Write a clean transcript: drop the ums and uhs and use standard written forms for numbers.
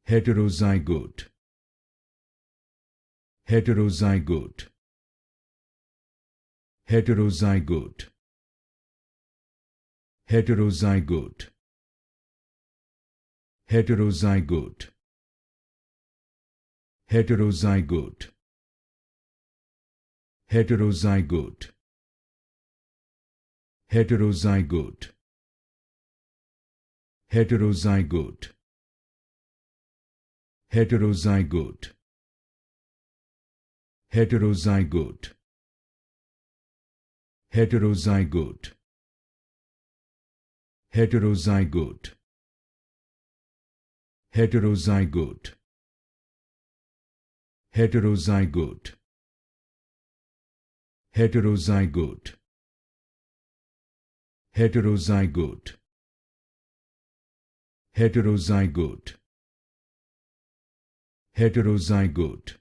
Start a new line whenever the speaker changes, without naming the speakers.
Heterozygote. Heterozygote. Heterozygote. Heterozygote. Heterozygote. Heterozygote. Heterozygote. Heterozygote. Heterozygote. Heterozygote. Heterozygote. Heterozygote. Heterozygote. Heterozygote. Heterozygote. Heterozygote. Heterozygote. Heterozygote. Heterozygote.